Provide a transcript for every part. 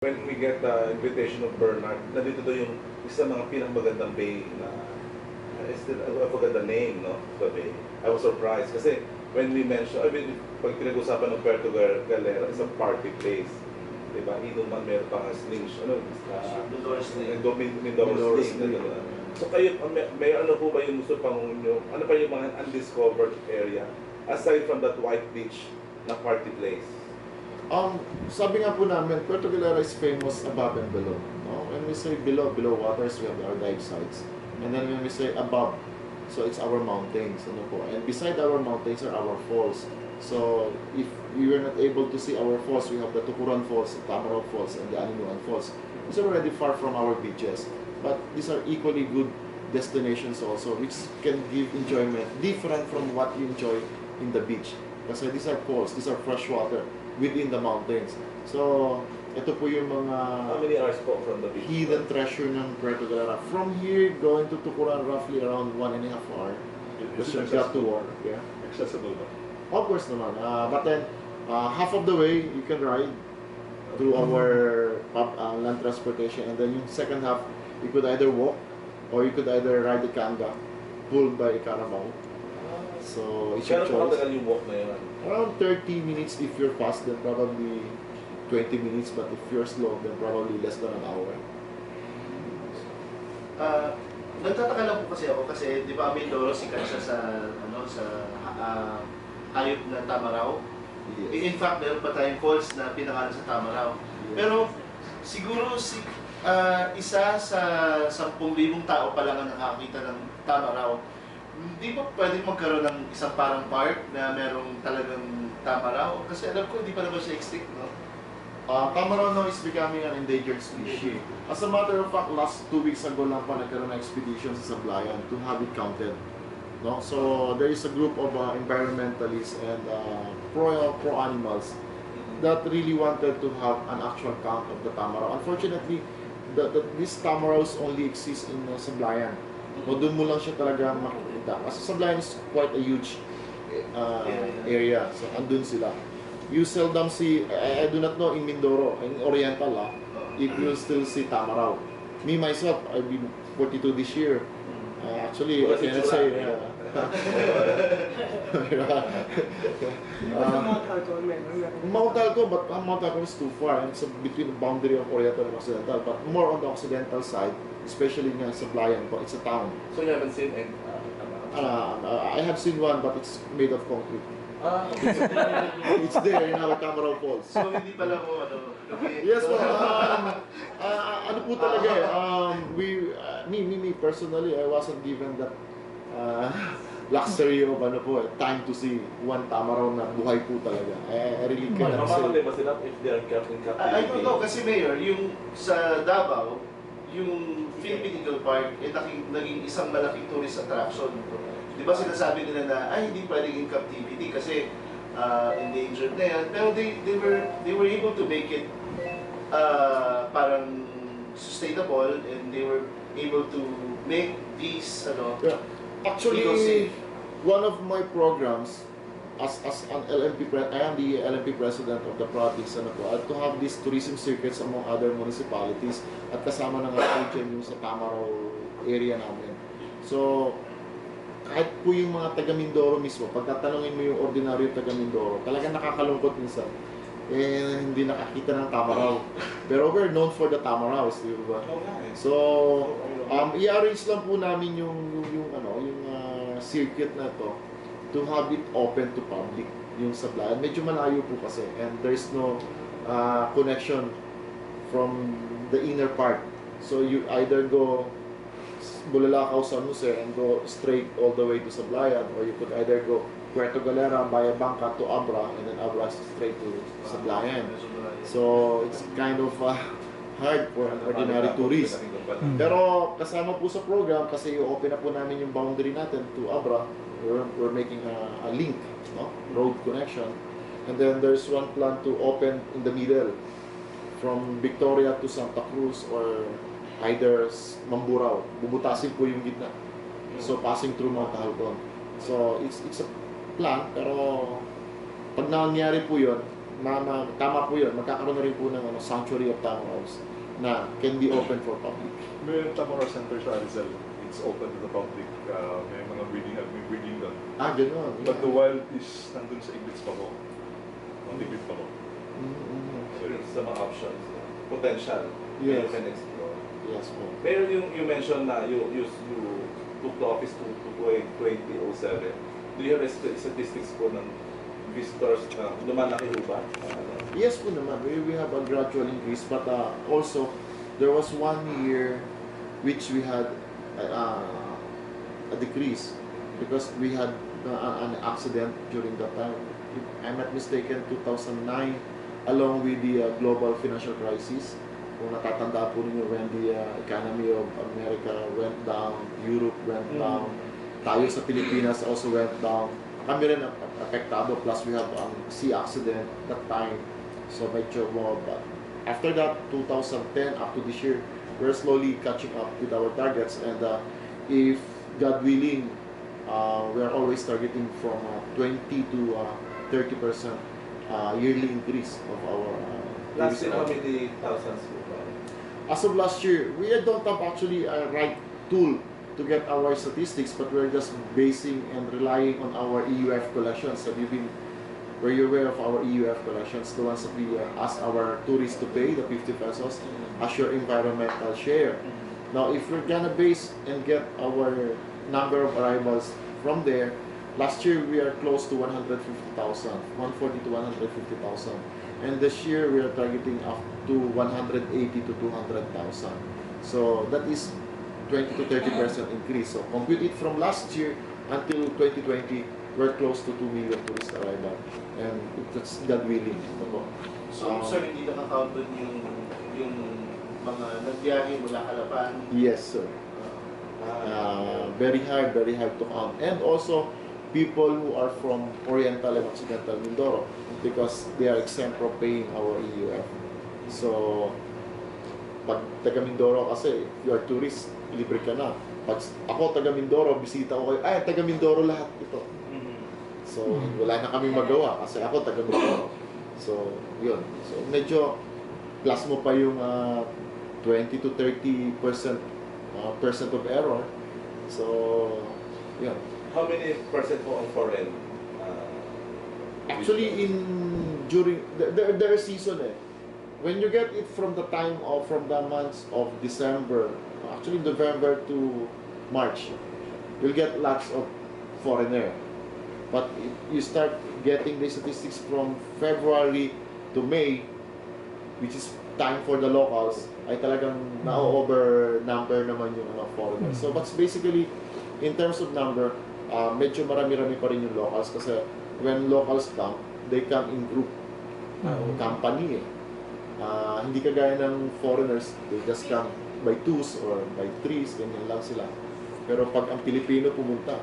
When we get the invitation of Bernard, nandito doon yung isa mga pinakamagandang bay na I forgot the name, no? The bay. I was surprised kasi when we mentioned, pag pinag-usapan ng Puerto Galera, it's a party place. Diba? Inuman meron pang slingshot, Dolor sling. Mindoro sling. So kayo, may ano po ba yung gusto pang nyo? Ano pa yung mga undiscovered area aside from that white beach na party place? Sabi nga po namin, Puerto Galera is famous above and below. No? When we say below waters, we have our dive sites. And then when we say above, so it's our mountains. Ano po? And beside our mountains are our falls. So if we were not able to see our falls, we have the Tukuran Falls, the Tamaraw Falls, and the Aninuan Falls. These are already far from our beaches. But these are equally good destinations also, which can give enjoyment different from what you enjoy in the beach. Kasi these are falls, these are fresh water within the mountains. So, ito po yung mga How many hours po from the beach? hidden treasure ng Puerto Galera. From here, going to Tukuran, roughly around 1.5 hours. Because you've got to walk. Yeah. Accessible ba? Of course naman. But then, half of the way, you can ride through our land transportation. And then yung second half, you could either walk or you could either ride the kanga pulled by a carabao. So, it's your Kaya pa choice. katagal yung walk na yun? Around 30 minutes if you're fast, then probably 20 minutes. But if you're slow, then probably less than an hour. Nagtataka lang po kasi ako kasi di ba Mindoro sikat siya sa hayop na Tamaraw. Yes. In fact, meron pa tayong falls na pinangalan sa Tamaraw. Yes. Pero siguro isa sa 10,000 tao pa lang ang nakakita ng Tamaraw. Hindi ba pwede magkaroon ng isang parang park na merong talagang Tamaraw? Kasi alam ko, hindi pa naman siya extinct, no? Tamaraw now is becoming an endangered species. As a matter of fact, last 2 weeks ago lang pa nagkaroon ng expedition sa Sablayan to have it counted. No? So there is a group of environmentalists and pro animals that really wanted to have an actual count of the Tamaraw. Unfortunately, these Tamaraws only exist in Sablayan. So doon mo lang siya talaga makikita. Kasi Sablayan is quite a huge area. So andun sila. You seldom see, I do not know in Mindoro, in Oriental, if you still see Tamaraw. Me myself, I've been 42 this year. Actually, I cannot say. Mount Alco, but Mount Alco is too far. And it's between the boundary of Oriental and Occidental, but more on the Occidental side, especially in Sablayan, but it's a town. So you haven't seen any? I have seen one, but it's made of concrete. It's there in our Tamaraw Falls. So hindi pala ko Yes, well, ano po talaga eh, me personally, I wasn't given that luxury of time to see one Tamaraw na buhay po talaga. I really cannot say. Mamamatay ba sila if they are kept in captivity? I don't know, kasi Mayor, yung sa Davao, yung Philippine Eagle Park, naging isang malaking tourist attraction. Di ba sinasabi nila na, ay hindi pwedeng in captivity kasi endangered na yan. Pero they were able to make it parang sustainable and they were able to make these Yeah. Actually, one of my programs as an LMP, I am the LMP president of the province, to have these tourism circuits among other municipalities at kasama ng region yung sa Tamaraw area namin. So, kahit po yung mga taga Mindoro mismo, pagtatanungin mo yung ordinaryo taga Mindoro, talagang nakakalungkot minsan. Hindi nakakita ng Tamaraw. Pero we're known for the Tamaraws, di ba? So, i-arrange lang po namin yung circuit na to to have it open to public, yung Sablayan. Medyo malayo po kasi, and there's no connection from the inner part. So you either go Bulalakaw, San Jose, and go straight all the way to Sablayan, or you could either go Puerto Galera, via Bangka to Abra, and then Abra straight to Sablayan. So it's kind of hard for an ordinary tourist. Pero kasama po sa program, kasi i-open na po namin yung boundary natin to Abra, we're making a link, no? Road connection. And then there's one plan to open in the middle, from Victoria to Santa Cruz, or either Mamburao. Bubutasin po yung gitna. So passing through Mount Halcon. So it's a plan, pero pag nangyari po yun, tama po yun, magkakaroon na rin po ng sanctuary of Tamaros na can be open for public. May Tamara Center sa Rizal. It's open to the public. May mga breeding doon. Gano'n. But the wild is nandun sa Iglits pa ko. Iglits pa ko. So, sa mga options, potential, Yes. you can explore. Yes po. Pero you mentioned na you took the office to 2007. Do you have statistics po ng visitors na lumalaki ho ba? Yes po naman, we have a gradual increase, but also there was 1 year which we had a decrease because we had an accident during that time. If I'm not mistaken, 2009, along with the global financial crisis. Kung natatanda po ninyo, when the economy of America went down, Europe went down, tayo sa Pilipinas also went down. Kami rin apektado, plus we have sea accident that time. So medyo more, but after that, 2010 up to this year, we're slowly catching up with our targets, and if God willing, we are always targeting from 20 to 30% yearly increase of our Last year, how many thousands po ba? As of last year, we don't have actually a right tool to get our statistics, but we're just basing and relying on our EUF collections. Were you aware of our EUF collections, the ones that we ask our tourists to pay, the 50 pesos, as your environmental share? Now, if we're gonna base and get our number of arrivals from there, last year we are close to 150,000, 140 to 150,000. And this year we are targeting up to 180 to 200,000. So that is 20 to 30% increase. So compute it from last year until 2020, we're close to 2 million tourist arrival. And that's God willing. So, sir, hindi nakakount doon yung mga nagbiyahe mula Halapan? Yes, sir. Very hard to count. And also, people who are from Oriental and Occidental Mindoro, because they are exempt from paying our EUF. So, pag taga Mindoro kasi, if you are tourist, libre ka na. Pag ako taga Mindoro, bisita ko kayo, ay, taga Mindoro lahat ito. So, wala na kami magawa kasi ako taga Mindoro. So, yun. So, medyo plus mo pa yung 20 to 30% of error. So, yun. How many percent po ang foreign? Actually, during their season, when you get it from the months of December, actually November to March, you'll get lots of foreigner. But you start getting the statistics from February to May, which is time for the locals, ay talagang na-over number naman yung foreigners. So, but basically, in terms of number, medyo marami-rami pa rin yung locals kasi when locals come, they come in group, company hindi kagaya ng foreigners, they just come by twos or by threes, ganyan lang sila. Pero pag ang Pilipino pumunta,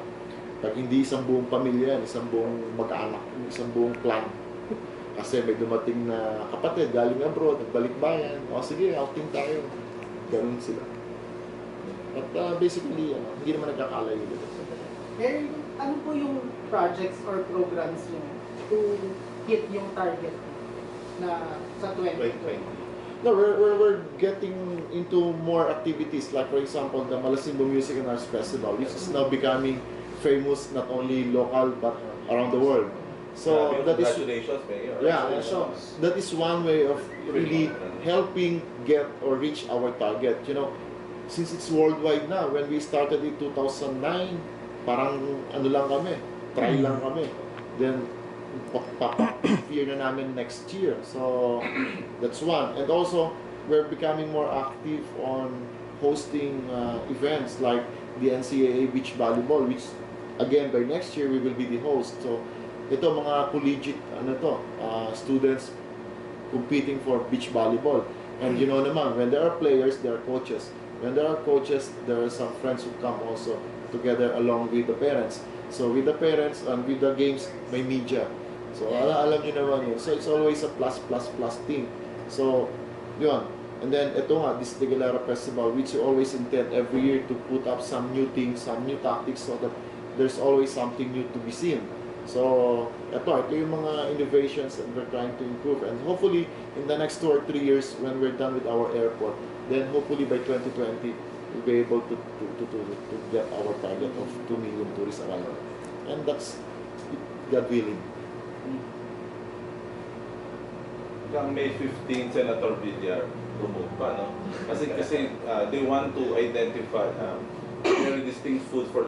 pag hindi isang buong pamilya, isang buong mag-anak, isang buong clan, kasi may dumating na kapatid galing abroad, nagbalik bayan, sige, outing tayo. Ganun sila. But basically, hindi naman nagkakalayo dito. Eh, ano po yung projects or programs nyo to hit yung target na sa 2020? No, we're getting into more activities, like for example, the Malasimbo Music and Arts Festival, which is now becoming famous not only local but around the world. So that is, congratulations, Mayor. yeah, so that is one way of really helping get or reach our target. You know, since it's worldwide now, when we started in 2009, parang ano lang kami, try lang kami. Then, year na namin next year. So, that's one. And also, we're becoming more active on hosting events like the NCAA Beach Volleyball, which, again, by next year, we will be the host. So, ito mga collegiate, students competing for beach volleyball. And you know naman, when there are players, there are coaches. When there are coaches, there are some friends who come also together along with the parents. So with the parents and with the games, may media. So alam nyo naman yun. So it's always a plus thing. So yun. And then ito nga, this the Galera Festival, which you always intend every year to put up some new things, some new tactics, so that there's always something new to be seen. So, ito yung mga innovations that we're trying to improve, and hopefully in the next 2 or 3 years when we're done with our airport, then hopefully by 2020 we'll be able to get our target of 2 million tourists arrival. And that's God willing. Hanggang May 15, Senator Villar remove pa, no? Kasi they want to identify very distinct food for